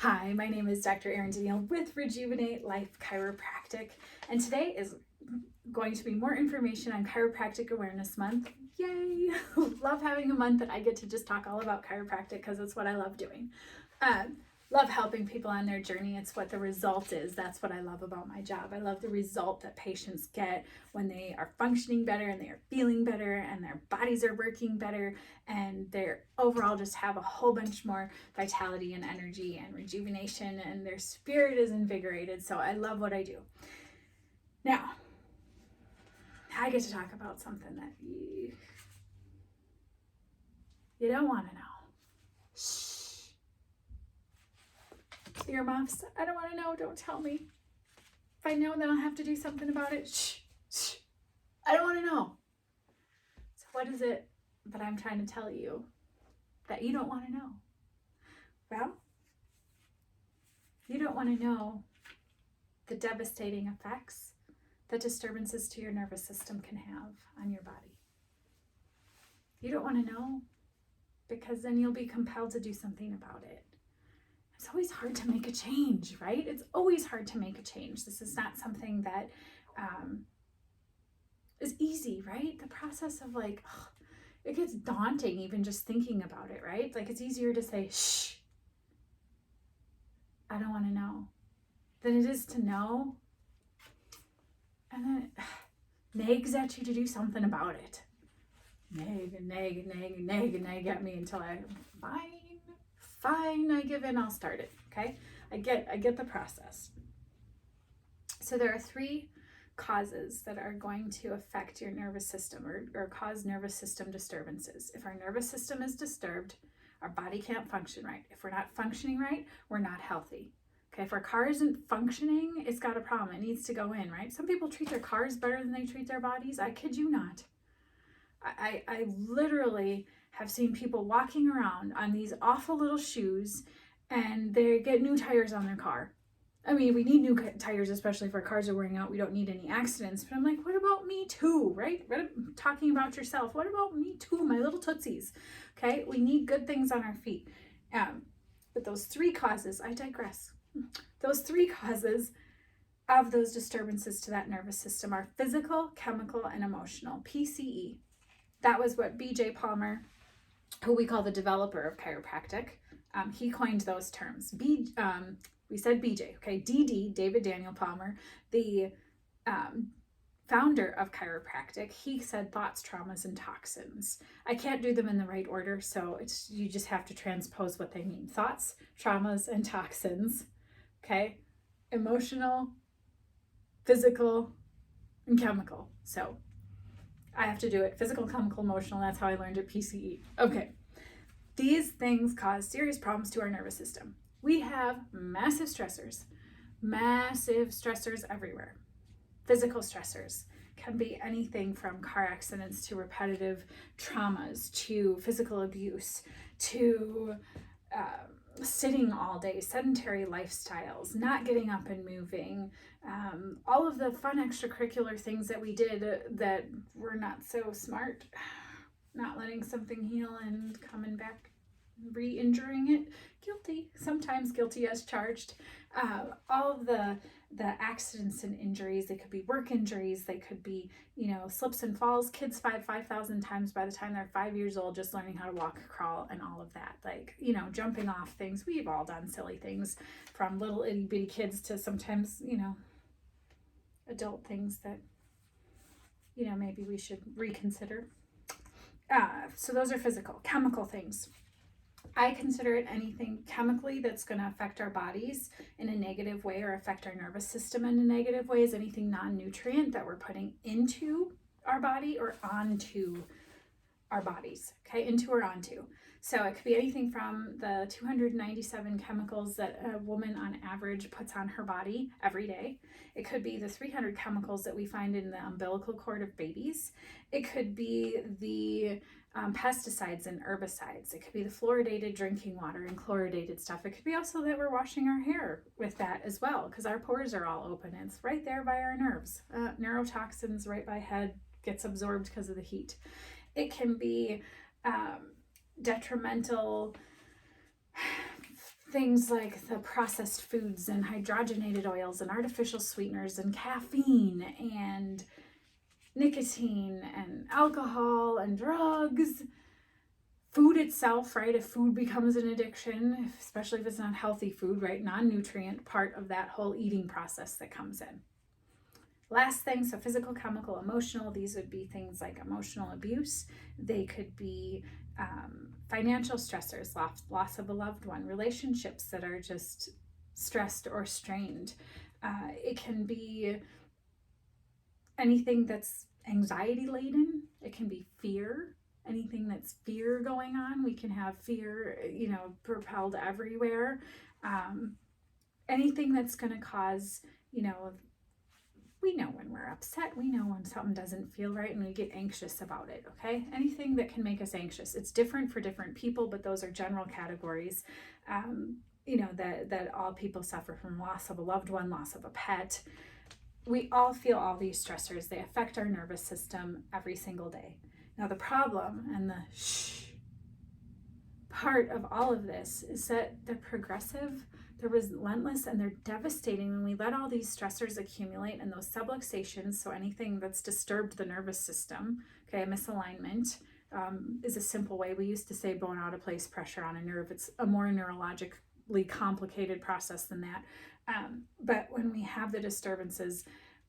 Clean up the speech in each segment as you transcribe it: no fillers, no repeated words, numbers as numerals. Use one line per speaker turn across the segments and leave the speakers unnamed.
Hi, my name is Dr. Erin Daniel with Rejuvenate Life Chiropractic, and today is going to be more information on Chiropractic Awareness Month. Yay! Love having a month that I get to just talk all about chiropractic because it's what I love doing. Love helping people on their journey. It's what the result is. That's what I love about my job. I love the result that patients get when they are functioning better and they are feeling better and their bodies are working better and they're overall just have a whole bunch more vitality and energy and rejuvenation and their spirit is invigorated. So I love what I do. Now, I get to talk about something that you don't want to know. Shh. Earmuffs. I don't want to know. Don't tell me. If I know, then I'll have to do something about it. Shh. Shh. I don't want to know. So what is it that I'm trying to tell you that you don't want to know? Well, you don't want to know the devastating effects that disturbances to your nervous system can have on your body. You don't want to know because then you'll be compelled to do something about it. It's always hard to make a change, right? It's always hard to make a change. This is not something that is easy, right? The process of it gets daunting even just thinking about it, right? Like it's easier to say, shh, I don't want to know, than it is to know. And then it nags at you to do something about it. Nag and nag and nag and nag and nag at me until fine, I give in, I'll start it, okay? I get the process. So there are 3 causes that are going to affect your nervous system or cause nervous system disturbances. If our nervous system is disturbed, our body can't function right. If we're not functioning right, we're not healthy. Okay, if our car isn't functioning, it's got a problem. It needs to go in, right? Some people treat their cars better than they treat their bodies. I kid you not. I literally have seen people walking around on these awful little shoes and they get new tires on their car. I mean, we need new tires, especially if our cars are wearing out. We don't need any accidents. But I'm like, what about me too, right? Talking about yourself. What about me too, my little tootsies? Okay, we need good things on our feet. But those 3 causes, I digress. Those 3 causes of those disturbances to that nervous system are physical, chemical, and emotional, PCE. That was what B.J. Palmer, who we call the developer of chiropractic, he coined those terms. We said BJ, okay? D.D., David Daniel Palmer, the founder of chiropractic, he said thoughts, traumas, and toxins. I can't do them in the right order, so you just have to transpose what they mean. Thoughts, traumas, and toxins, okay? Emotional, physical, and chemical. So I have to do it. Physical, chemical, emotional. That's how I learned it, PCE. Okay. These things cause serious problems to our nervous system. We have massive stressors everywhere. Physical stressors can be anything from car accidents to repetitive traumas to physical abuse to sitting all day, sedentary lifestyles, not getting up and moving, all of the fun extracurricular things that we did that were not so smart, not letting something heal and coming back, re-injuring it, guilty, sometimes guilty as charged. All of the accidents and injuries, they could be work injuries, they could be, slips and falls. Kids 5,000 times by the time they're 5 years old, just learning how to walk, crawl, and all of that. Jumping off things. We've all done silly things, from little itty bitty kids to sometimes, adult things that, maybe we should reconsider. So those are physical. Chemical things. I consider it anything chemically that's going to affect our bodies in a negative way or affect our nervous system in a negative way is anything non-nutrient that we're putting into our body or onto our bodies, okay? Into or onto. So it could be anything from the 297 chemicals that a woman on average puts on her body every day. It could be the 300 chemicals that we find in the umbilical cord of babies. It could be the pesticides and herbicides. It could be the fluoridated drinking water and chloridated stuff. It could be also that we're washing our hair with that as well, because our pores are all open. It's right there by our nerves. Neurotoxins right by head gets absorbed because of the heat. It can be detrimental things like the processed foods and hydrogenated oils and artificial sweeteners and caffeine and nicotine and alcohol and drugs. Food itself, right? If food becomes an addiction, especially if it's not healthy food, right? Non-nutrient part of that whole eating process that comes in. Last thing, so physical, chemical, emotional, these would be things like emotional abuse. They could be financial stressors, loss of a loved one, relationships that are just stressed or strained. It can be anything that's anxiety laden. It can be fear. Anything that's fear going on. We can have fear, propelled everywhere. Anything that's going to cause, we know when we're upset, we know when something doesn't feel right and we get anxious about it, okay? Anything that can make us anxious. It's different for different people, but those are general categories, that all people suffer from: loss of a loved one, loss of a pet. We all feel all these stressors. They affect our nervous system every single day. Now the problem and the part of all of this is that they're progressive, they're relentless, and they're devastating when we let all these stressors accumulate and those subluxations, so anything that's disturbed the nervous system, okay, a misalignment is a simple way. We used to say bone out of place, pressure on a nerve. It's a more neurologically complicated process than that. But when we have the disturbances,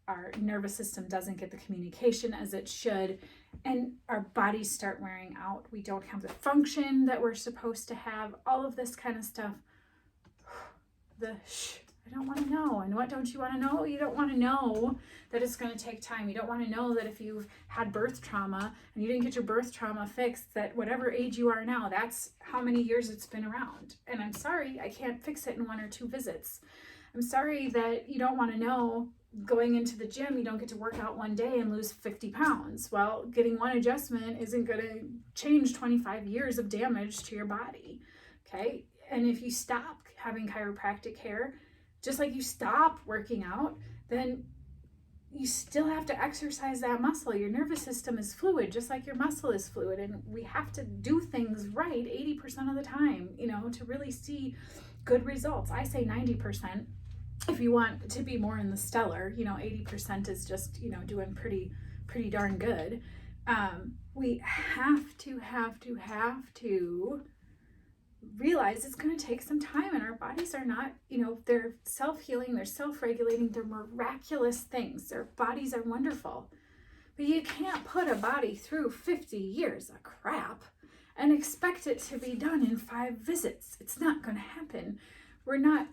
our nervous system doesn't get the communication as it should, and our bodies start wearing out. We don't have the function that we're supposed to have, all of this kind of stuff. I don't want to know. And what don't you want to know? You don't want to know that it's going to take time. You don't want to know that if you've had birth trauma and you didn't get your birth trauma fixed, that whatever age you are now, that's how many years it's been around. And I'm sorry, I can't fix it in 1 or 2 visits. I'm sorry that you don't want to know going into the gym, you don't get to work out one day and lose 50 pounds. Well, getting one adjustment isn't going to change 25 years of damage to your body, okay? And if you stop having chiropractic care, just like you stop working out, then you still have to exercise that muscle. Your nervous system is fluid, just like your muscle is fluid. And we have to do things right 80% of the time, to really see good results. I say 90%. If you want to be more in the stellar, 80% is just, doing pretty darn good. We have to realize it's going to take some time, and our bodies are not, they're self-healing, they're self-regulating, they're miraculous things. Their bodies are wonderful. But you can't put a body through 50 years of crap and expect it to be done in 5 visits. It's not going to happen. We're not,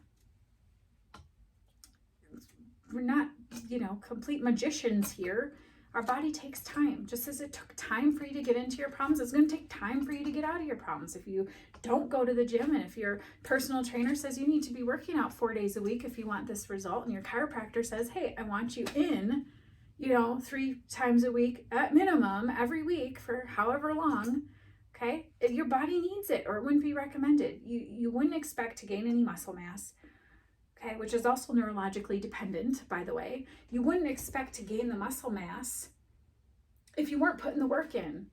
complete magicians here. Our body takes time. Just as it took time for you to get into your problems, it's going to take time for you to get out of your problems. If you don't go to the gym, and if your personal trainer says you need to be working out 4 days a week if you want this result, and your chiropractor says, hey, I want you in, 3 times a week at minimum every week for however long, okay, your body needs it, or it wouldn't be recommended. You wouldn't expect to gain any muscle mass, okay, which is also neurologically dependent, by the way. You wouldn't expect to gain the muscle mass if you weren't putting the work in.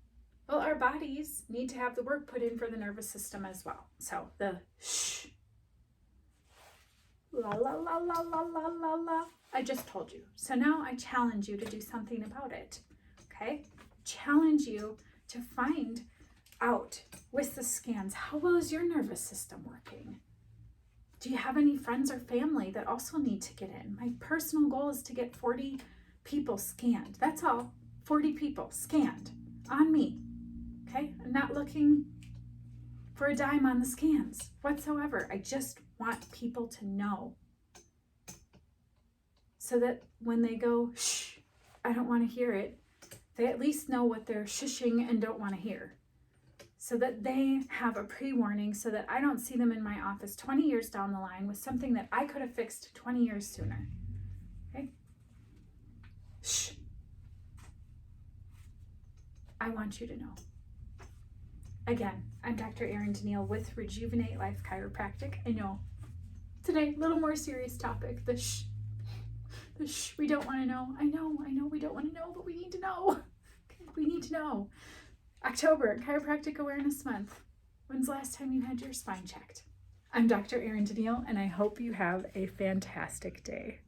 Well, our bodies need to have the work put in for the nervous system as well. So the la la la la la la la la, I just told you. So now I challenge you to do something about it, okay? Challenge you to find out with the scans, how well is your nervous system working? Do you have any friends or family that also need to get in? My personal goal is to get 40 people scanned. That's all. 40 people scanned on me. Okay? I'm not looking for a dime on the scans whatsoever. I just want people to know. So that when they go, shh, I don't want to hear it, they at least know what they're shushing and don't want to hear. So that they have a pre-warning, so that I don't see them in my office 20 years down the line with something that I could have fixed 20 years sooner. Okay? Shh. I want you to know. Again, I'm Dr. Erin Daniil with Rejuvenate Life Chiropractic. I know today, a little more serious topic, the shh. The shh, we don't want to know. I know we don't want to know, but we need to know. Okay? We need to know. October, Chiropractic Awareness Month. When's the last time you had your spine checked? I'm Dr. Erin Danielle, and I hope you have a fantastic day.